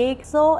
100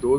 2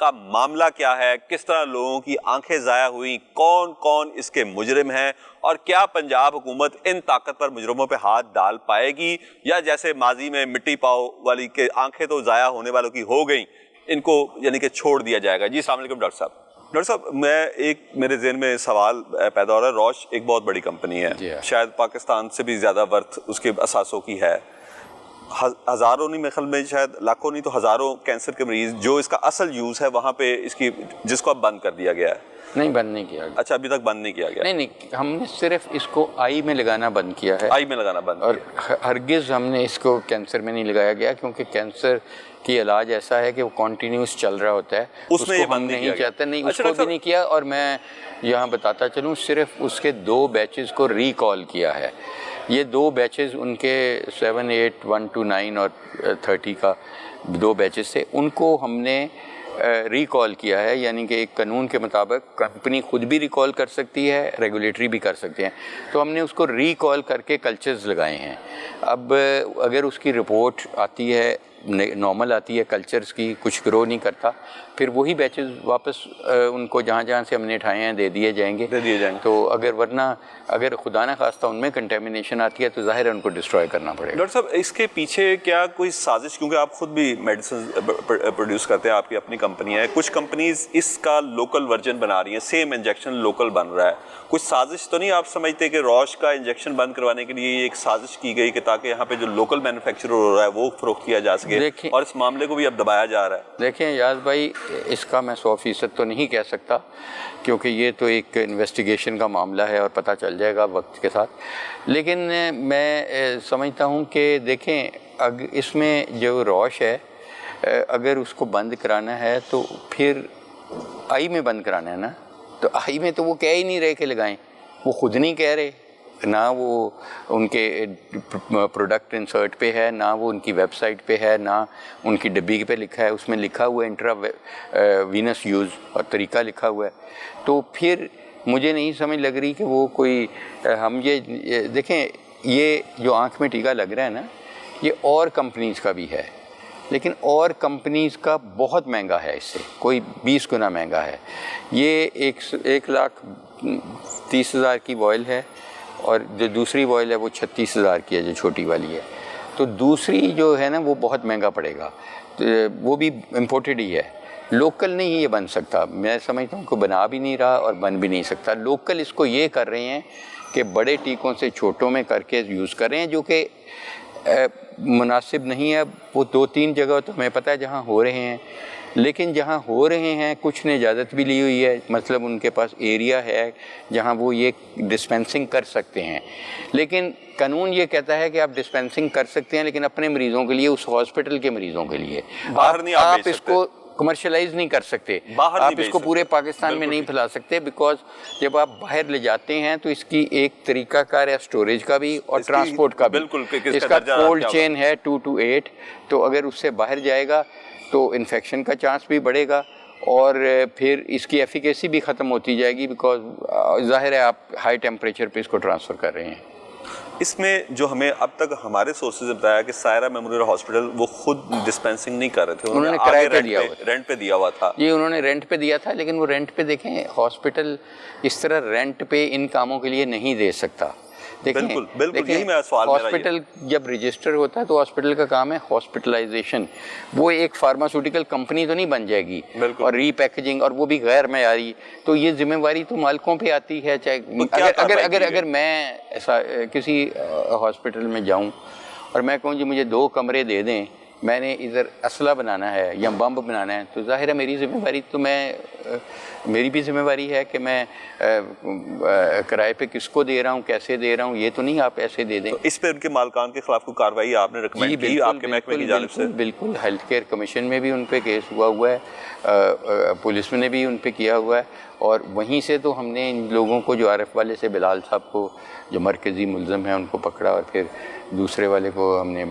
کا معاملہ کیا ہے, کس طرح لوگوں کی آنکھیں ضائع ہوئیں, کون کون اس کے مجرم ہیں, اور کیا پنجاب حکومت ان طاقتور مجرموں پہ ہاتھ ڈال پائے گی, یا جیسے ماضی میں مٹی پاؤ والی کے آنکھیں تو ضائع ہونے والوں کی ہو گئیں, ان کو یعنی کہ چھوڑ دیا جائے گا. جی السلام علیکم ڈاکٹر صاحب. ڈاکٹر صاحب, میرے ذہن میں سوال پیدا ہو رہا ہے. روش ایک بہت بڑی کمپنی ہے, شاید پاکستان سے بھی زیادہ ورتھ اس کے اثاثوں کی ہے. ہزاروں نہیں, میرے خیال میں شاید لاکھوں نہیں تو ہزاروں کینسر کے مریض جو اس کا اصل یوز ہے وہاں پہ اس کی, جس کو اب بند کر دیا گیا ہے. نہیں, بند نہیں کیا گیا. اچھا, ابھی تک بند نہیں کیا گیا. نہیں, ہم نے صرف اس کو آئی میں لگانا بند کیا ہے. آئی میں لگانا بند, اور ہرگز ہم نے اس کو کینسر میں نہیں لگایا گیا, کیونکہ کینسر کی علاج ایسا ہے کہ وہ کنٹینیوس چل رہا ہوتا ہے. اس میں کو ہم نہیں چاہتے, نہیں اس کو بھی نہیں کیا. اور میں یہاں بتاتا چلوں, صرف اس کے 2 بیچز کو ریکال کیا ہے. یہ 2 بیچز ان کے 7, 8, 1 to 9 اور 30 کا 2 بیچز تھے, ان کو ہم نے ریکال کیا ہے. یعنی کہ ایک قانون کے مطابق کمپنی خود بھی ریکال کر سکتی ہے, ریگولیٹری بھی کر سکتے ہیں. تو ہم نے اس کو ریکال کر کے کلچرز لگائے ہیں. اب اگر اس کی رپورٹ آتی ہے نارمل آتی ہے کلچرز کی, کچھ گرو نہیں کرتا, پھر وہی بیچز واپس ان کو جہاں جہاں سے ہم نے اٹھائے ہیں دے دیے جائیں گے. تو اگر خدا نہ خواستہ ان میں کنٹیمنیشن آتی ہے تو ظاہر ہے ان کو ڈسٹروائے کرنا پڑے گا. ڈاکٹر صاحب, اس کے پیچھے کیا کوئی سازش, کیونکہ آپ خود بھی میڈیسن پروڈیوس کرتے ہیں, آپ کی اپنی کمپنی ہے, کچھ کمپنیز اس کا لوکل ورژن بنا رہی ہیں, سیم انجیکشن لوکل بن رہا ہے, کچھ سازش تو نہیں آپ سمجھتے کہ روش کا انجیکشن بند کروانے کے لیے ایک سازش کی گئی کہ تاکہ یہاں پہ جو لوکل مینوفیکچرر ہو رہا ہے وہ فروخت کیا جا سکے, اور اس معاملے کو بھی اب دبایا جا رہا ہے؟ دیکھیں یاز بھائی, اس کا میں 100% تو نہیں کہہ سکتا, کیونکہ یہ تو ایک انویسٹیگیشن کا معاملہ ہے اور پتہ چل جائے گا وقت کے ساتھ. لیکن میں سمجھتا ہوں کہ دیکھیں, اس میں جو روش ہے, اگر اس کو بند کرانا ہے تو پھر آئی میں بند کرانا ہے نا. تو آئی میں تو وہ کہہ ہی نہیں رہے کہ لگائیں, وہ خود نہیں کہہ رہے, نہ وہ ان کے پروڈکٹ انسرٹ پہ ہے, نہ وہ ان کی ویب سائٹ پہ ہے, نہ ان کی ڈبی پہ لکھا ہے. اس میں لکھا ہوا ہے انٹرا وینس یوز اور طریقہ لکھا ہوا ہے. تو پھر مجھے نہیں سمجھ لگ رہی کہ وہ کوئی, ہم یہ دیکھیں, یہ جو آنکھ میں ٹیکا لگ رہا ہے نا, یہ اور کمپنیز کا بھی ہے, لیکن اور کمپنیز کا بہت مہنگا ہے, اس سے کوئی 20 گنا مہنگا ہے. یہ 1,30,000 کی وائل ہے, اور جو دوسری وائل ہے وہ 36,000 کی ہے, جو چھوٹی والی ہے. تو دوسری جو ہے نا وہ بہت مہنگا پڑے گا, وہ بھی امپورٹڈ ہی ہے, لوکل نہیں یہ بن سکتا. میں سمجھتا ہوں کہ بنا بھی نہیں رہا اور بن بھی نہیں سکتا. لوکل اس کو یہ کر رہے ہیں کہ بڑے ٹیکوں سے چھوٹوں میں کر کے یوز کر رہے ہیں, جو کہ مناسب نہیں ہے. وہ 2-3 جگہ تو ہمیں پتہ ہے جہاں ہو رہے ہیں, لیکن جہاں ہو رہے ہیں کچھ نے اجازت بھی لی ہوئی ہے, مطلب ان کے پاس ایریا ہے جہاں وہ یہ ڈسپینسنگ کر سکتے ہیں. لیکن قانون یہ کہتا ہے کہ آپ ڈسپینسنگ کر سکتے ہیں, لیکن اپنے مریضوں کے لیے, اس ہاسپٹل کے مریضوں کے لیے. باہر نہیں آپ اس کو کمرشلائز نہیں کر سکتے, آپ اس کو پورے پاکستان میں نہیں پھیلا سکتے, بیکاز جب آپ باہر لے جاتے ہیں تو اس کی ایک طریقہ کار ہے اسٹوریج کا بھی اور ٹرانسپورٹ کا بھی. اس کا کولڈ چین ہے 2 to 8, تو اگر اس سے باہر جائے گا تو انفیکشن کا چانس بھی بڑھے گا, اور پھر اس کی ایفیکیسی بھی ختم ہوتی جائے گی, بیکاز ظاہر ہے آپ ہائی ٹیمپریچر پہ اس کو ٹرانسفر کر رہے ہیں. اس میں جو ہمیں اب تک ہمارے سورسز نے بتایا کہ سائرہ میموریل ہاسپٹل وہ خود ڈسپینسنگ نہیں کر رہے تھے, انہوں نے کرائے پہ دیا ہوا, رینٹ پہ دیا ہوا تھا. یہ انہوں نے رینٹ پہ دیا تھا, لیکن وہ رینٹ پہ دیکھیں ہاسپٹل اس طرح رینٹ پہ ان کاموں کے لیے نہیں دے سکتا. بالکل یہی میرا سوال. ہاسپٹل جب رجسٹر ہوتا ہے تو ہاسپٹل کا کام ہے ہاسپٹلائزیشن, وہ ایک فارماسیوٹیکل کمپنی تو نہیں بن جائے گی, اور ری پیکیجنگ, اور وہ بھی غیر معیاری. تو یہ ذمہ داری تو مالکوں پہ آتی ہے. چاہے اگر میں ایسا کسی ہاسپٹل میں جاؤں اور میں کہوں جی مجھے 2 کمرے دے دیں, میں نے ادھر اسلحہ بنانا ہے یا بم بنانا ہے, تو ظاہر ہے میری ذمہ داری تو میری بھی ذمہ داری ہے کہ میں کرائے پہ کس کو دے رہا ہوں, کیسے دے رہا ہوں, یہ تو نہیں آپ ایسے دے دیں. اس پہ ان کے مالکان کے خلاف کوئی کارروائی آپ نے ریکمینڈ کی آپ کے محکمے کی جانب سے؟ بالکل, ہیلتھ کیئر کمیشن میں بھی ان پہ کیس ہوا ہے, پولیس میں نے بھی ان پہ کیا ہوا ہے, اور وہیں سے تو ہم نے ان لوگوں کو جو عارف والے سے بلال صاحب کو جو مرکزی ملزم ہیں ان کو پکڑا, اور پھر دوسرے والے کو ہم نے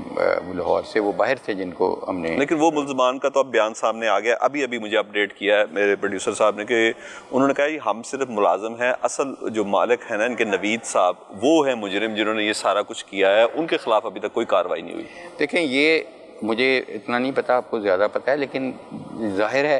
لاہور سے, وہ باہر تھے جن کو ہم نے. لیکن وہ ملزمان کا تو اب بیان سامنے آ گیا, ابھی مجھے اپڈیٹ کیا ہے میرے پروڈیوسر صاحب نے کہ انہوں نے کہا کہ ہم صرف ملازم ہیں, اصل جو مالک ہیں نا ان کے نوید صاحب, وہ ہیں مجرم جنہوں نے یہ سارا کچھ کیا ہے, ان کے خلاف ابھی تک کوئی کارروائی نہیں ہوئی. دیکھیں یہ مجھے اتنا نہیں پتا, آپ کو زیادہ پتہ ہے, لیکن ظاہر ہے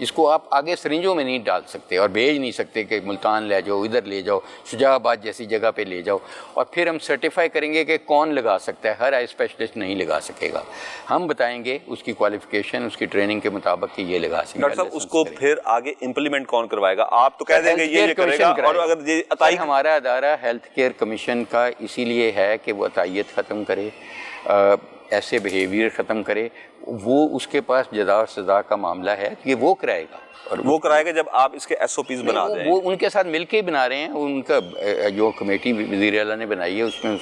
اس کو آپ آگے سرنجوں میں نہیں ڈال سکتے اور بھیج نہیں سکتے کہ ملتان لے جاؤ، ادھر لے جاؤ، شجاع آباد جیسی جگہ پہ لے جاؤ، اور پھر ہم سرٹیفائی کریں گے کہ کون لگا سکتا ہے. ہر آئی اسپیشلسٹ نہیں لگا سکے گا. ہم بتائیں گے اس کی کوالیفیکیشن، اس کی ٹریننگ کے مطابق کہ یہ لگا سکے گا. ڈاکٹر صاحب اس کو پھر آگے امپلیمنٹ کون کروائے گا؟ آپ تو کہہ دیں گے یہ کرے گا، اور اگر یہ عطائی ہمارا ادارہ ہیلتھ کیئر کمیشن کا اسی لیے ہے کہ وہ عطائیت ختم کرے، ایسے بیہیویئر ختم کرے. وہ اس کے پاس جزا و سزا کا معاملہ ہے کہ وہ کرائے گا، اور وہ کرائے گا جب آپ اس کے ایس او پیز بنا دیں. وہ ان کے ساتھ مل کے ہی بنا رہے ہیں. ان کا جو کمیٹی وزیر اعلیٰ نے بنائی ہے اس میں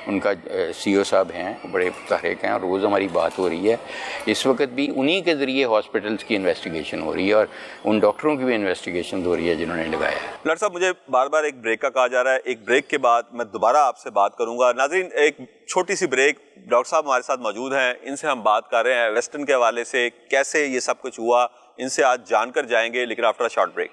ان کا سی او صاحب ہیں، بڑے متحرک ہیں، اور روز ہماری بات ہو رہی ہے. اس وقت بھی انہی کے ذریعے ہاسپٹلس کی انویسٹیگیشن ہو رہی ہے، اور ان ڈاکٹروں کی بھی انویسٹیگیشن ہو رہی ہے جنہوں نے لگایا ہے. ڈاکٹر صاحب مجھے بار بار ایک بریک کا کہا جا رہا ہے، ایک بریک کے بعد میں دوبارہ آپ سے بات کروں گا. ناظرین ایک چھوٹی سی بریک. ڈاکٹر صاحب ہمارے ساتھ موجود ہیں، ان سے ہم بات کر رہے ہیں ویسٹرن کے حوالے سے، کیسے یہ سب کچھ ہوا، ان سے آج جان کر جائیں گے، لیکن after short break.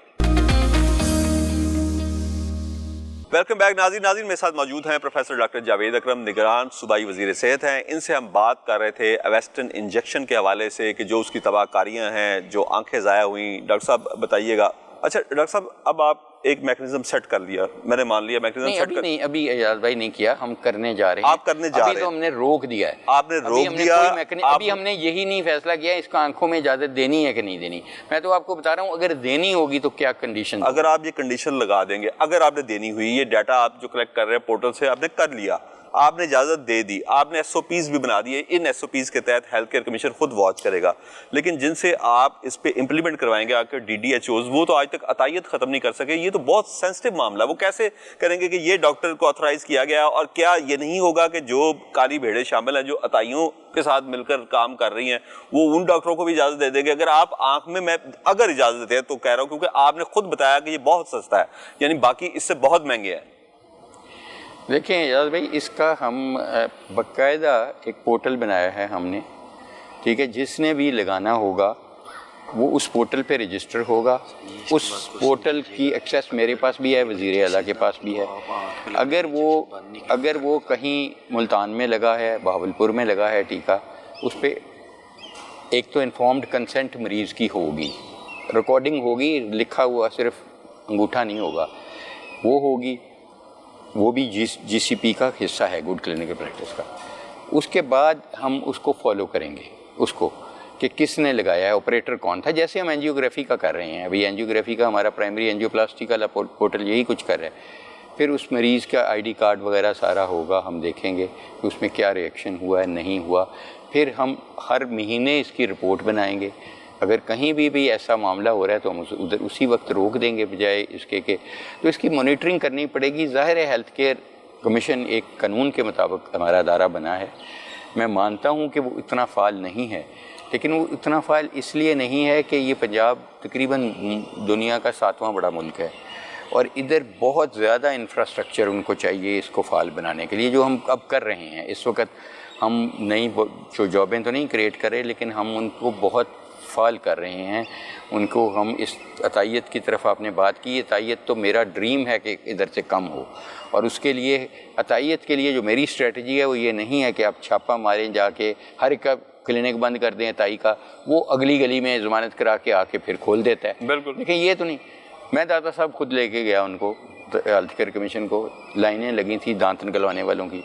Welcome back ناظرین میرے ساتھ موجود ہیں پروفیسر ڈاکٹر جاوید اکرم، نگران صوبائی وزیر صحت ہیں. ان سے ہم بات کر رہے تھے ویسٹرن انجیکشن کے حوالے سے کہ جو اس کی تباہ کاریاں ہیں، جو آنکھیں ضائع ہوئیں. ڈاکٹر صاحب بتائیے گا. اچھا ڈاکٹر صاحب اب آپ ایک میکنزم سیٹ کر لیا، میں نے مان لیا میکنزم سیٹ کر. نہیں ابھی اعجاز بھائی نہیں کیا، ہم کرنے جا رہے ہیں. آپ کرنے جا رہے ہیں؟ ابھی تو ہم نے روک دیا ہے. آپ نے روک دیا؟ ابھی ہم نے یہی نہیں فیصلہ کیا اس کو آنکھوں میں اجازت دینی ہے کہ نہیں دینی. میں تو آپ کو بتا رہا ہوں اگر دینی ہوگی تو کیا کنڈیشن. اگر آپ یہ کنڈیشن لگا دیں گے، اگر آپ نے دینی ہوئی، یہ ڈیٹا آپ جو کلیکٹ کر رہے ہیں پورٹل سے آپ نے کر لیا، آپ نے اجازت دے دی، آپ نے ایس او پیز بھی بنا دیے، ان ایس او پیز کے تحت ہیلتھ کیئر کمیشن خود واچ کرے گا. لیکن جن سے آپ اس پہ امپلیمنٹ کروائیں گے آپ کے DDHOs، وہ تو آج تک عطائیت ختم نہیں کر سکے. یہ تو بہت سینسٹیو معاملہ ہے. وہ کیسے کریں گے کہ یہ ڈاکٹر کو آتھرائز کیا گیا، اور کیا یہ نہیں ہوگا کہ جو کالی بھیڑیں شامل ہیں جو عطائیوں کے ساتھ مل کر کام کر رہی ہیں وہ ان ڈاکٹروں کو بھی اجازت دے دیں گے؟ اگر آپ آنکھ میں اگر اجازت دیتے ہیں تو کہہ رہا ہوں کیونکہ آپ نے خود بتایا کہ یہ بہت سستا ہے، یعنی باقی اس سے بہت مہنگے ہیں. دیکھیں اعجاز بھائی، اس کا ہم باقاعدہ ایک پورٹل بنایا ہے ہم نے، ٹھیک ہے. جس نے بھی لگانا ہوگا وہ اس پورٹل پہ رجسٹر ہوگا. اس پورٹل کی ایکسیس میرے پاس بھی ہے، وزیر اعلیٰ کے پاس بھی ہے. اگر وہ کہیں ملتان میں لگا ہے، بہاولپور میں لگا ہے ٹیکہ، اس پہ ایک تو انفارمڈ کنسنٹ مریض کی ہوگی، ریکارڈنگ ہوگی، لکھا ہوا صرف انگوٹھا نہیں ہوگا، وہ ہوگی. وہ بھی جی سی پی کا حصہ ہے، گڈ کلینکل پریکٹس کا. اس کے بعد ہم اس کو فالو کریں گے، اس کو کہ کس نے لگایا ہے، آپریٹر کون تھا. جیسے ہم اینجیوگرافی کا کر رہے ہیں، ابھی اینجیوگرافی کا ہمارا پرائمری اینجیوپلاسٹی کا پورٹل یہی کچھ کر رہا ہے. پھر اس مریض کا آئی ڈی کارڈ وغیرہ سارا ہوگا، ہم دیکھیں گے کہ اس میں کیا ریئیکشن ہوا ہے، نہیں ہوا. پھر ہم ہر مہینے اس کی رپورٹ بنائیں گے. اگر کہیں بھی ایسا معاملہ ہو رہا ہے تو ہم ادھر اسی وقت روک دیں گے، بجائے اس کے کہ تو اس کی مانیٹرنگ کرنی پڑے گی. ظاہر ہے ہیلتھ کیئر کمیشن ایک قانون کے مطابق ہمارا ادارہ بنا ہے. میں مانتا ہوں کہ وہ اتنا فعال نہیں ہے، لیکن وہ اتنا فعال اس لیے نہیں ہے کہ یہ پنجاب تقریباً دنیا کا 7واں بڑا ملک ہے، اور ادھر بہت زیادہ انفراسٹرکچر ان کو چاہیے اس کو فعال بنانے کے لیے، جو ہم اب کر رہے ہیں. اس وقت ہم نئی جابیں تو نہیں کریٹ کر رہے، لیکن ہم ان کو بہت فعال کر رہے ہیں. ان کو ہم اس عطائیت کی طرف آپ نے بات کی، عطائیت تو میرا ڈریم ہے کہ ادھر سے کم ہو، اور اس کے لیے عطائیت کے لیے جو میری اسٹریٹجی ہے وہ یہ نہیں ہے کہ آپ چھاپا ماریں جا کے ہر ایک کلینک بند کر دیں عطائی کا، وہ اگلی گلی میں ضمانت کرا کے آ کے پھر کھول دیتا ہے. بالکل. لیکن یہ تو نہیں. میں داتا صاحب خود لے کے گیا ان کو، ہیلتھ کیئر کمیشن کو، لائنیں لگی تھیں دانت نکلوانے والوں کی.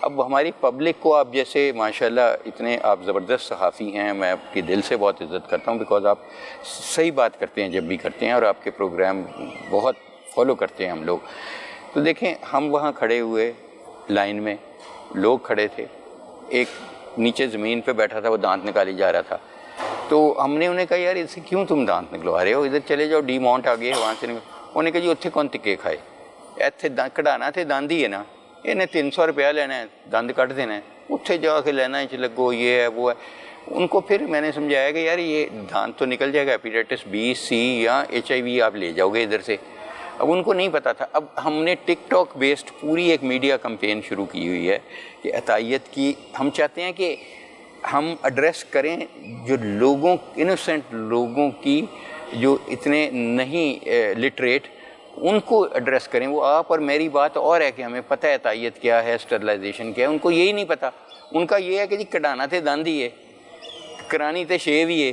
اب ہماری پبلک کو آپ جیسے ماشاءاللہ اتنے آپ زبردست صحافی ہیں، میں آپ کی دل سے بہت عزت کرتا ہوں، بیکاز آپ صحیح بات کرتے ہیں جب بھی کرتے ہیں، اور آپ کے پروگرام بہت فالو کرتے ہیں ہم لوگ. تو دیکھیں ہم وہاں کھڑے ہوئے لائن میں، لوگ کھڑے تھے، ایک نیچے زمین پہ بیٹھا تھا، وہ دانت نکالی جا رہا تھا. تو ہم نے انہیں کہا یار اس سے کیوں تم دانت نکلوا رہے ہو، ادھر چلے جاؤ، ڈی ماؤنٹ آ گئے وہاں سے انہوں نے کہا جی اتنے کون تکے کھائے، ایتھے کڑھانا تھے داند ہی ہے نا، انہیں 300 روپیہ لینا ہے، دند کٹ دینا ہے، اتنے جا کے لینا ہے، لگو یہ ہے وہ ہے. ان کو پھر میں نے سمجھایا کہ یار یہ دانت تو نکل جائے گا، ہیپیٹائٹس B C یا HIV آپ لے جاؤ گے ادھر سے. اب ان کو نہیں پتا تھا. اب ہم نے ٹک ٹاک بیسڈ پوری ایک میڈیا کمپین شروع کی ہوئی ہے کہ عطائیت کی ہم چاہتے ہیں کہ ہم ایڈریس کریں جو لوگوں، انوسینٹ لوگوں کی جو اتنے نہیں لٹریٹ، ان کو ایڈریس کریں. وہ آپ اور میری بات اور ہے کہ ہمیں پتہ ہے عطائیت کیا ہے، اسٹرلائزیشن کیا ہے، ان کو یہی نہیں پتہ. ان کا یہ ہے کہ جی کٹانا تھے داند ہی ہے، کرانی تے شیو ہی ہے،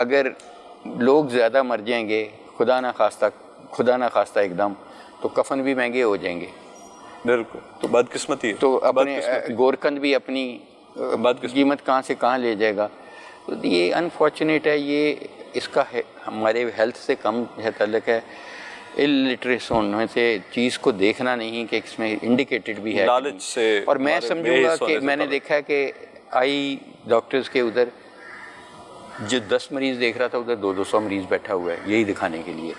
اگر لوگ زیادہ مر جائیں گے خدا نہ خواستہ ایک دم، تو کفن بھی مہنگے ہو جائیں گے. بالکل، تو بدقسمتی ہے. تو اپنے گورکند بھی اپنی قیمت کہاں سے کہاں لے جائے گا. تو یہ انفارچونیٹ ہے. یہ اس کا ہمارے ہیلتھ سے کم تعلق ہے، الٹریس ہونے سے چیز کو دیکھنا نہیں کہ اس میں انڈیکیٹڈ بھی ہے لالچ سے. اور میں سمجھوں گا کہ میں نے دیکھا ہے کہ آئی ڈاکٹرز کے ادھر جو 10 مریض دیکھ رہا تھا ادھر 200 مریض بیٹھا ہوا ہے یہی دکھانے کے لیے.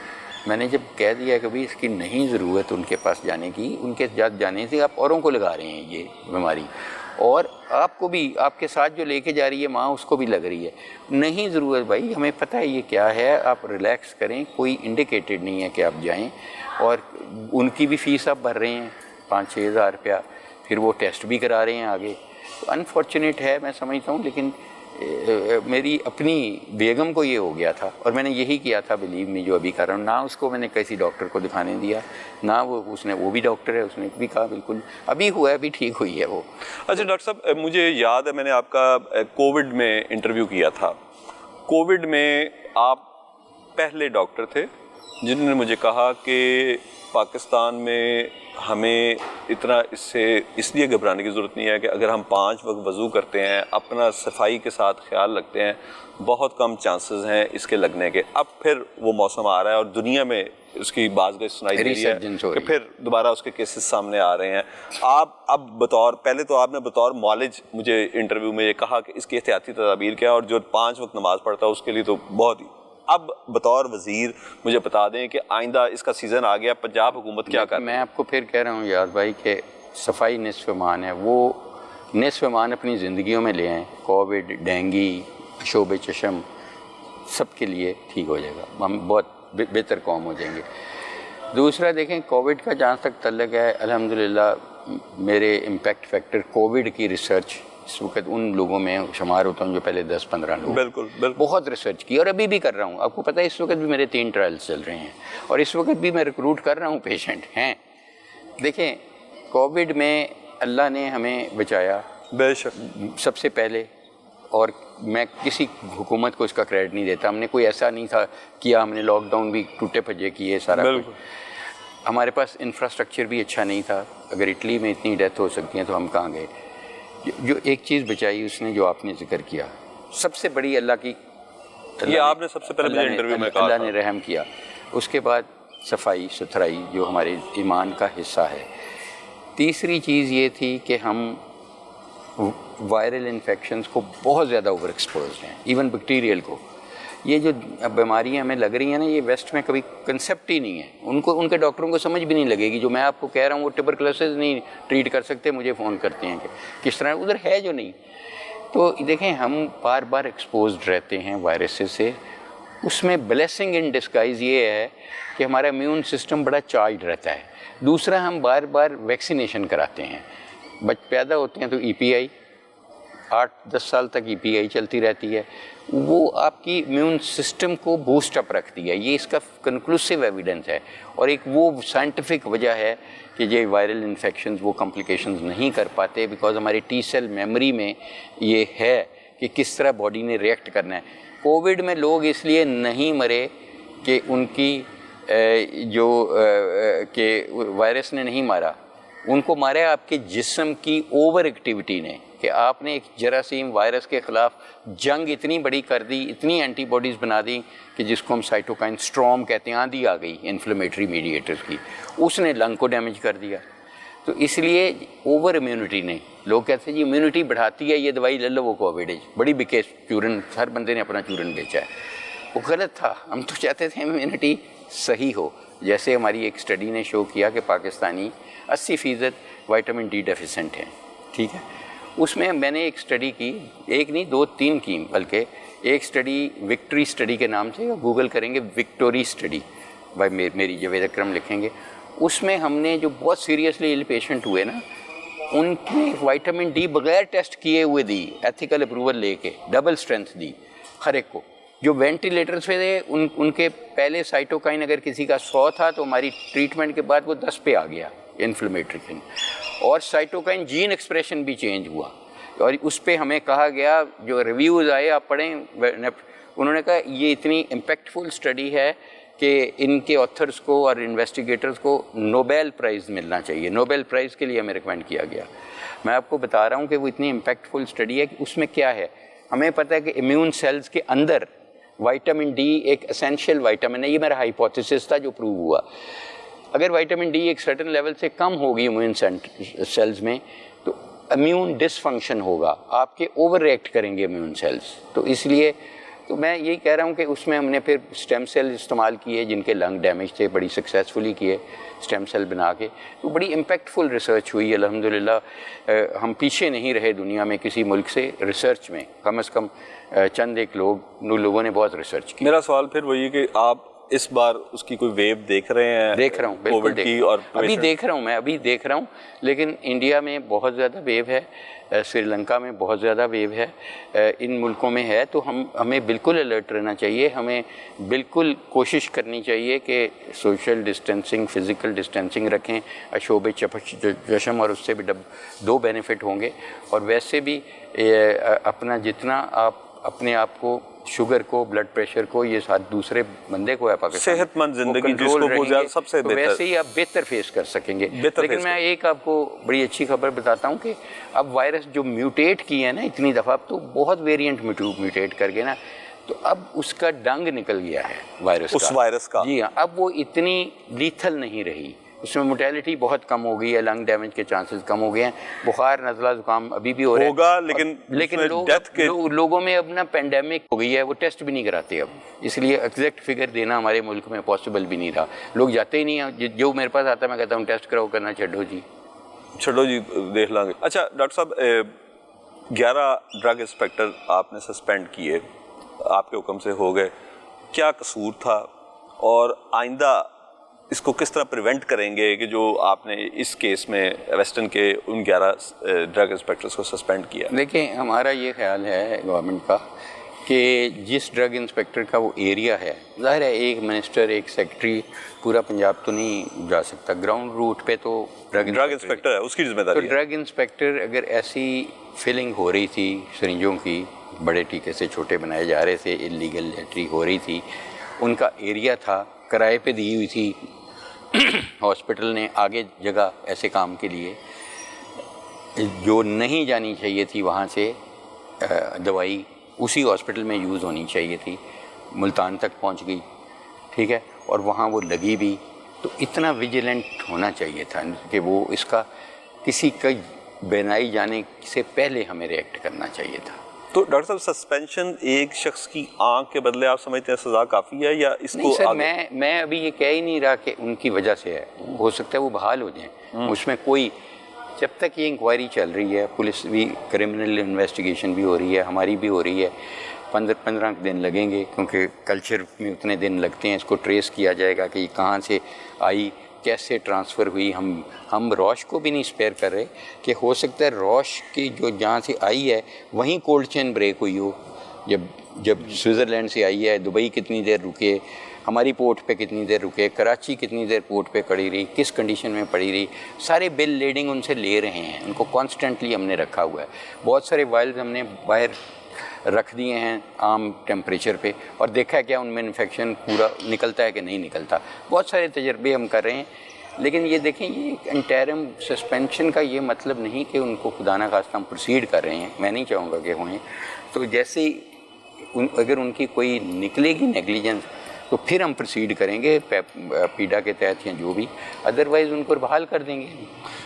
میں نے جب کہہ دیا کہ بھائی اس کی نہیں ضرورت ان کے پاس جانے کی، ان کے جانے سے آپ اوروں کو لگا رہے ہیں یہ بیماری، اور آپ کو بھی، آپ کے ساتھ جو لے کے جا رہی ہے ماں اس کو بھی لگ رہی ہے. نہیں ضرورت بھائی، ہمیں پتہ ہے یہ کیا ہے، آپ ریلیکس کریں، کوئی انڈیکیٹڈ نہیں ہے کہ آپ جائیں. اور ان کی بھی فیس آپ بھر رہے ہیں 5-6 ہزار روپیہ، پھر وہ ٹیسٹ بھی کرا رہے ہیں آگے. انفارچونیٹ ہے میں سمجھتا ہوں، لیکن میری اپنی بیگم کو یہ ہو گیا تھا اور میں نے یہی کیا تھا بلیو می جو ابھی کر رہا ہوں. نہ اس کو میں نے کسی ڈاکٹر کو دکھانے دیا، نہ وہ بھی ڈاکٹر ہے، اس نے بھی کہا بالکل ابھی ہوا ہے، ابھی ٹھیک ہوئی ہے وہ. اچھا ڈاکٹر صاحب، مجھے یاد ہے میں نے آپ کا کووڈ میں انٹرویو کیا تھا. کووڈ میں آپ پہلے ڈاکٹر تھے جنہوں نے مجھے کہا کہ پاکستان میں ہمیں اتنا اس لیے گھبرانے کی ضرورت نہیں ہے کہ اگر ہم 5 وقت وضو کرتے ہیں، اپنا صفائی کے ساتھ خیال رکھتے ہیں، بہت کم چانسز ہیں اس کے لگنے کے. اب پھر وہ موسم آ رہا ہے اور دنیا میں اس کی بازگشت سنائی دے رہی ہے کہ پھر دوبارہ اس کے کیسز سامنے آ رہے ہیں. آپ اب پہلے تو آپ نے بطور معالج مجھے انٹرویو میں یہ کہا کہ اس کی احتیاطی تدابیر کیا ہے، اور جو 5 وقت نماز پڑھتا ہے اس کے لیے تو بہت ہی. اب بطور وزیر مجھے بتا دیں کہ آئندہ اس کا سیزن آ گیا، پنجاب حکومت کیا کر رہی ہے؟ میں آپ کو پھر کہہ رہا ہوں یاد بھائی کہ صفائی نصف ایمان ہے. وہ نصف ایمان اپنی زندگیوں میں لے آئیں. کووڈ، ڈینگی، شوب چشم سب کے لیے ٹھیک ہو جائے گا، ہم بہت بہتر قوم ہو جائیں گے. دوسرا دیکھیں کووڈ کا جہاں تک تعلق ہے، الحمدللہ میرے امپیکٹ فیکٹر کووڈ کی ریسرچ اس وقت ان لوگوں میں شمار ہوتا ہوں جو پہلے 10-15 لوگ. بالکل بہت ریسرچ کی اور ابھی بھی کر رہا ہوں. آپ کو پتہ ہے اس وقت بھی میرے 3 ٹرائلز چل رہے ہیں اور اس وقت بھی میں ریکروٹ کر رہا ہوں پیشنٹ ہیں. دیکھیں کووڈ میں اللہ نے ہمیں بچایا بے شک سب سے پہلے، اور میں کسی حکومت کو اس کا کریڈٹ نہیں دیتا. ہم نے کوئی ایسا نہیں تھا کیا، ہم نے لاک ڈاؤن بھی ٹوٹے پھجے کیے سارا کچھ. ہمارے پاس انفراسٹرکچر بھی اچھا نہیں تھا. اگر اٹلی میں اتنی ڈیتھ ہو سکتی ہیں تو ہم کہاں گئے. جو ایک چیز بچائی اس نے، جو آپ نے ذکر کیا، سب سے بڑی اللہ کی، یہ آپ نے سب سے پہلے مجھے انٹرویو میں کہا، اللہ نے رحم کیا. اس کے بعد صفائی ستھرائی جو ہمارے ایمان کا حصہ ہے. تیسری چیز یہ تھی کہ ہم وائرل انفیکشنز کو بہت زیادہ اوور ایکسپوزڈ ہیں، ایون بیکٹیریل کو. یہ جو بیماریاں ہمیں لگ رہی ہیں نا، یہ ویسٹ میں کبھی کنسیپٹ ہی نہیں ہے. ان کے ڈاکٹروں کو سمجھ بھی نہیں لگے گی. جو میں آپ کو کہہ رہا ہوں وہ ٹیوبرکلوسس نہیں ٹریٹ کر سکتے، مجھے فون کرتے ہیں کہ کس طرح ادھر ہے جو نہیں. تو دیکھیں ہم بار بار ایکسپوزڈ رہتے ہیں وائرسز سے. اس میں بلیسنگ ان ڈسگائز یہ ہے کہ ہمارا امیون سسٹم بڑا چارجڈ رہتا ہے. دوسرا ہم بار بار ویکسینیشن کراتے ہیں. پیدا ہوتے ہیں تو ای پی آئی 8-10 سال تک ای پی آئی چلتی رہتی ہے. وہ آپ کی امیون سسٹم کو بوسٹ اپ رکھتی ہے. یہ اس کا کنکلوسیو ایویڈنس ہے اور ایک وہ سائنٹیفک وجہ ہے کہ یہ وائرل انفیکشنز وہ کمپلیکیشنز نہیں کر پاتے، بیکاز ہماری ٹی سیل میموری میں یہ ہے کہ کس طرح باڈی نے ریئیکٹ کرنا ہے. کووڈ میں لوگ اس لیے نہیں مرے کہ ان کی کہ وائرس نے نہیں مارا، ان کو مارا آپ کے جسم کی اوور ایکٹیویٹی نے، کہ آپ نے ایک جراثیم وائرس کے خلاف جنگ اتنی بڑی کر دی، اتنی اینٹی باڈیز بنا دی کہ جس کو ہم سائٹوکائن اسٹرام کہتے ہیں، آندھی آ گئی انفلیمیٹری میڈیٹرز کی، اس نے لنگ کو ڈیمیج کر دیا. تو اس لیے اوور امیونٹی نے، لوگ کہتے ہیں جی امیونٹی بڑھاتی ہے یہ دوائی لے لو، وہ کووڈ ہے بڑی بکے چورن، ہر بندے نے اپنا چورن بیچا ہے. وہ غلط تھا. ہم تو چاہتے تھے امیونٹی صحیح ہو. جیسے ہماری ایک اسٹڈی نے شو کیا کہ پاکستانی 80% وائٹامن ڈی ڈیفیسنٹ ہیں. ٹھیک ہے، اس میں میں نے ایک اسٹڈی کی، ایک نہیں 2-3 کی، بلکہ ایک اسٹڈی وکٹری اسٹڈی کے نام سے، گوگل کریں گے وکٹوری اسٹڈی، بھائی میری جاوید اکرم لکھیں گے. اس میں ہم نے جو بہت سیریسلی ایل پیشنٹ ہوئے نا، ان کی وائٹامن ڈی بغیر ٹیسٹ کیے ہوئے دی، ایتھیکل اپروول لے کے ڈبل اسٹرینتھ دی ہر ایک کو. جو وینٹیلیٹرز پہ تھے ان کے پہلے سائٹوکائن اگر کسی کا 100 تھا تو ہماری ٹریٹمنٹ کے بعد وہ 10 پہ آ گیا انفلیمیٹری. اور سائٹوکائن جین ایکسپریشن بھی چینج ہوا، اور اس پہ ہمیں کہا گیا، جو ریویوز آئے آپ پڑھیں انہوں نے کہا یہ اتنی امپیکٹفل اسٹڈی ہے کہ ان کے آتھرس کو اور انویسٹیگیٹرز کو نوبیل پرائز ملنا چاہیے. نوبیل پرائز کے لیے ہمیں ریکمینڈ کیا گیا. میں آپ کو بتا رہا ہوں کہ وہ اتنی امپیکٹفل اسٹڈی ہے کہ اس میں کیا ہے. ہمیں پتہ ہے کہ امیون سیلز کے اندر وائٹامن ڈی ایک اسینشیل وائٹامن ہے. یہ میرا ہائپوتھیسس تھا جو پروو ہوا. اگر وائٹامن ڈی ایک سرٹن لیول سے کم ہوگی امیون سیلز میں تو امیون ڈس فنکشن ہوگا, آپ کے اوور ریئیکٹ کریں گے امیون سیلز. تو اس لیے تو میں یہی کہہ رہا ہوں کہ اس میں ہم نے پھر اسٹیم سیل استعمال کیے جن کے لنگ ڈیمیج تھے, بڑی سکسیزفلی کیے اسٹیم سیل بنا کے. تو بڑی امپیکٹفل ریسرچ ہوئی الحمدللہ. ہم پیچھے نہیں رہے دنیا میں کسی ملک سے ریسرچ میں, کم از کم چند ایک لوگوں نے بہت ریسرچ کی. میرا سوال پھر وہی کہ آپ اس بار اس کی کوئی ویو دیکھ رہے ہیں؟ دیکھ رہا ہوں, بالکل ابھی دیکھ رہا ہوں, میں ابھی دیکھ رہا ہوں. لیکن انڈیا میں بہت زیادہ ویو ہے, سری لنکا میں بہت زیادہ ویو ہے, ان ملکوں میں ہے. تو ہمیں بالکل الرٹ رہنا چاہیے. ہمیں بالکل کوشش کرنی چاہیے کہ سوشل ڈسٹینسنگ, فزیکل ڈسٹینسنگ رکھیں. اشوب چشم اور اس سے بھی دو بینیفٹ ہوں گے. اور ویسے بھی اپنا جتنا آپ اپنے آپ کو, شوگر کو, بلڈ پریشر کو, یہ ساتھ دوسرے بندے کو ہے پاکستان, صحت مند زندگی جس کو وہ زیادہ سب سے بہتر, ویسے ہی آپ بہتر فیس کر سکیں گے. لیکن میں ایک آپ کو بڑی اچھی خبر بتاتا ہوں کہ اب وائرس جو میوٹیٹ کی ہے نا اتنی دفعہ, اب تو بہت ویریئنٹ میوٹیٹ کر کے نا, تو اب اس کا ڈنگ نکل گیا ہے وائرس کا. جی ہاں, اب وہ اتنی لیتھل نہیں رہی, اس میں موٹیلٹی بہت کم ہو گئی ہے, لنگ ڈیمیج کے چانسز کم ہو گئے ہیں. بخار, نزلہ, زکام ابھی بھی ہو رہا ہے ہوگا, لیکن لوگوں میں اب نا پینڈیمک ہو گئی ہے, وہ ٹیسٹ بھی نہیں کراتے اب. اس لیے ایگزیکٹ فگر دینا ہمارے ملک میں پاسبل بھی نہیں رہا. لوگ جاتے ہی نہیں ہیں. جو میرے پاس آتا ہے میں کہتا ہوں ٹیسٹ کراؤ, کرنا چھڈو جی دیکھ لیں گے. اچھا ڈاکٹر صاحب, 11 ڈرگ انسپیکٹر آپ نے سسپینڈ کیے, آپ کے حکم سے ہو گئے. کیا قصور تھا اور آئندہ اس کو کس طرح پریونٹ کریں گے کہ جو آپ نے اس کیس میں ویسٹرن کے ان 11 ڈرگ انسپیکٹرز کو سسپینڈ کیا؟ دیکھیں, ہمارا یہ خیال ہے گورنمنٹ کا کہ جس ڈرگ انسپیکٹر کا وہ ایریا ہے, ظاہر ہے ایک منسٹر, ایک سیکٹری پورا پنجاب تو نہیں جا سکتا, گراؤنڈ روٹ پہ تو ڈرگ انسپیکٹر ہے, اس کی ذمہ داری. تو ڈرگ انسپیکٹر اگر ایسی فلنگ ہو رہی تھی سرنجوں کی, بڑے ٹیکے سے چھوٹے بنائے جا رہے تھے, انلیگل انٹری ہو رہی تھی, ان کا ایریا تھا, کرائے پہ دی ہوئی تھی ہاسپٹل نے آگے جگہ ایسے کام کے لیے, جو نہیں جانی چاہیے تھی وہاں سے دوائی اسی ہاسپٹل میں یوز ہونی چاہیے تھی, ملتان تک پہنچ گئی, ٹھیک ہے, اور وہاں وہ لگی بھی. تو اتنا ویجیلنٹ ہونا چاہیے تھا کہ وہ اس کا کسی کا بینائی جانے سے پہلے ہمیں ریئیکٹ کرنا چاہیے تھا. تو ڈاکٹر صاحب, سسپینشن ایک شخص کی آنکھ کے بدلے آپ سمجھتے ہیں سزا کافی ہے یا اس نہیں کو؟ سر, میں ابھی یہ کہہ ہی نہیں رہا کہ ان کی وجہ سے ہے, ہو سکتا ہے وہ بحال ہو جائیں. اس میں کوئی, جب تک یہ انکوائری چل رہی ہے, پولیس بھی کرمنل انویسٹیگیشن بھی ہو رہی ہے, ہماری بھی ہو رہی ہے, 15 دن لگیں گے کیونکہ کلچر میں اتنے دن لگتے ہیں. اس کو ٹریس کیا جائے گا کہ یہ کہاں سے آئی, کیسے ٹرانسفر ہوئی. ہم روش کو بھی نہیں اسپیئر کر رہے کہ ہو سکتا ہے روش کی جو جہاں سے آئی ہے وہیں کولڈ چین بریک ہوئی ہو. جب سوئٹزرلینڈ سے آئی ہے, دبئی کتنی دیر رکے, ہماری پورٹ پہ کتنی دیر رکے, کراچی کتنی دیر پورٹ پہ کھڑی رہی, کس کنڈیشن میں پڑی رہی, سارے بل لیڈنگ ان سے لے رہے ہیں. ان کو کانسٹنٹلی ہم نے رکھا ہوا ہے. بہت سارے وائلز ہم نے باہر رکھ دیے ہیں عام ٹیمپریچر پہ, اور دیکھا ہے کیا ان میں انفیکشن پورا نکلتا ہے کہ نہیں نکلتا. بہت سارے تجربے ہم کر رہے ہیں. لیکن یہ دیکھیں, یہ انٹرم سسپینشن کا یہ مطلب نہیں کہ ان کو خدا نہ خواستہ ہم پروسیڈ کر رہے ہیں. میں نہیں چاہوں گا کہ ہوئیں. تو جیسے اگر ان کی کوئی نکلے گی نیگلیجنس تو پھر ہم پروسیڈ کریں گے پیڈا کے تحت یا جو بھی, ادروائز ان کو بحال کر دیں گے.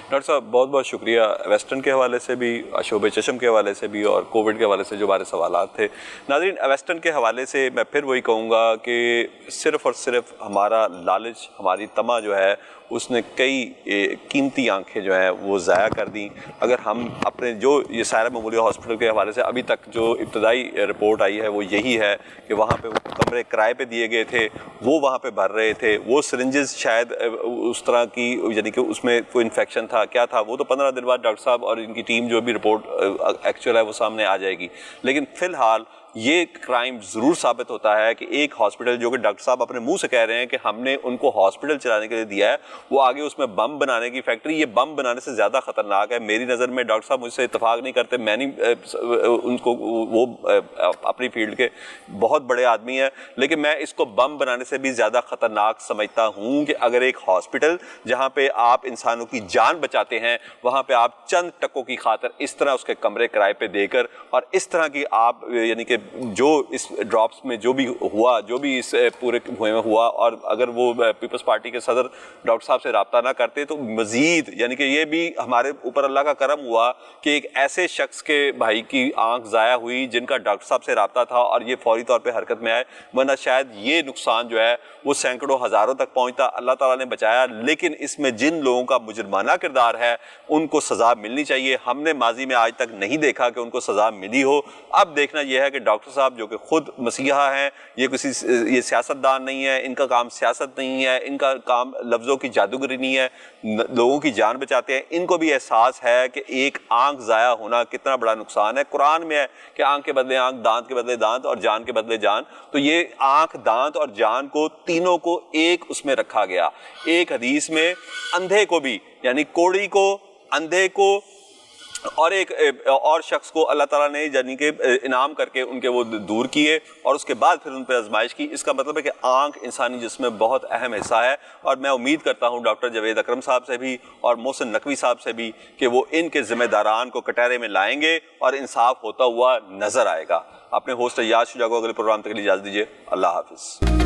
ڈاکٹر صاحب بہت بہت شکریہ. ویسٹرن کے حوالے سے بھی, اشوب چشم کے حوالے سے بھی, اور کووڈ کے حوالے سے جو ہمارے سوالات تھے. ناظرین, ویسٹرن کے حوالے سے میں پھر وہی کہوں گا کہ صرف اور صرف ہمارا لالچ, ہماری طمع جو ہے, اس نے کئی قیمتی آنکھیں جو ہیں وہ ضائع کر دیں. اگر ہم اپنے جو یہ سائرہ میموریل ہاسپٹل کے حوالے سے ابھی تک جو ابتدائی رپورٹ آئی ہے وہ یہی ہے کہ وہاں پہ کمرے کرائے پہ دیے گئے تھے, وہ وہاں پہ بھر رہے تھے, وہ سرنجز شاید اس طرح کی, یعنی کہ اس میں کوئی انفیکشن تھا, کیا تھا, وہ تو 15 دن بعد ڈاکٹر صاحب اور ان کی ٹیم جو بھی رپورٹ ایکچوئل ہے وہ سامنے آ جائے گی. لیکن فی الحال یہ کرائم ضرور ثابت ہوتا ہے کہ ایک ہاسپٹل جو کہ ڈاکٹر صاحب اپنے منہ سے کہہ رہے ہیں کہ ہم نے ان کو ہاسپٹل چلانے کے لیے دیا ہے، وہ آگے اس میں بم بنانے کی فیکٹری، یہ بم بنانے سے زیادہ خطرناک ہے میری نظر میں۔ ڈاکٹر صاحب مجھ سے اتفاق نہیں کرتے، میں نہیں ان کو، وہ اپنی فیلڈ کے بہت بڑے آدمی ہیں، لیکن میں اس کو بم بنانے سے بھی زیادہ خطرناک سمجھتا ہوں کہ اگر ایک ہاسپٹل جہاں پہ آپ انسانوں کی جان بچاتے ہیں، وہاں پہ آپ چند ٹکوں کی خاطر اس طرح اس کے کمرے کرائے پہ دے کر اور اس طرح کی آپ یعنی کہ جو اس ڈراپس میں جو بھی ہوا، جو بھی اس پورے ہوئے میں ہوا، اور اگر وہ پیپلز پارٹی کے صدر ڈاکٹر صاحب سے رابطہ نہ کرتے تو مزید یعنی کہ یہ بھی ہمارے اوپر اللہ کا کرم ہوا کہ ایک ایسے شخص کے بھائی کی آنکھ ضائع ہوئی جن کا ڈاکٹر صاحب سے رابطہ تھا اور یہ فوری طور پہ حرکت میں آئے، ورنہ شاید یہ نقصان جو ہے وہ سینکڑوں ہزاروں تک پہنچتا۔ اللہ تعالیٰ نے بچایا، لیکن اس میں جن لوگوں کا مجرمانہ کردار ہے ان کو سزا ملنی چاہیے۔ ہم نے ماضی میں آج تک نہیں دیکھا کہ ان کو سزا ملی ہو۔ اب دیکھنا یہ ہے کہ ڈاکٹر صاحب جو کہ خود مسیحا ہیں، یہ سیاستدان نہیں ہے، ان کا کام سیاست نہیں ہے، ان کا کام لفظوں کی جادوگری نہیں ہے، لوگوں کی جان بچاتے ہیں، ان کو بھی احساس ہے کہ ایک آنکھ ضائع ہونا کتنا بڑا نقصان ہے۔ قرآن میں ہے کہ آنکھ کے بدلے آنکھ، دانت کے بدلے دانت اور جان کے بدلے جان، تو یہ آنکھ، دانت اور جان کو تینوں کو ایک اس میں رکھا گیا۔ ایک حدیث میں اندھے کو بھی، یعنی کوڑی کو، اندھے کو اور ایک اور شخص کو اللہ تعالیٰ نے یعنی کہ انعام کر کے ان کے وہ دور کیے اور اس کے بعد پھر ان پہ آزمائش کی۔ اس کا مطلب ہے کہ آنکھ انسانی جسم میں بہت اہم حصہ ہے، اور میں امید کرتا ہوں ڈاکٹر جاوید اکرم صاحب سے بھی اور محسن نقوی صاحب سے بھی کہ وہ ان کے ذمہ داران کو کٹہرے میں لائیں گے اور انصاف ہوتا ہوا نظر آئے گا۔ اپنے ہوسٹ ایاز شجاع کو اگلے پروگرام تک کے لیے اجازت دیجیے۔ اللہ حافظ۔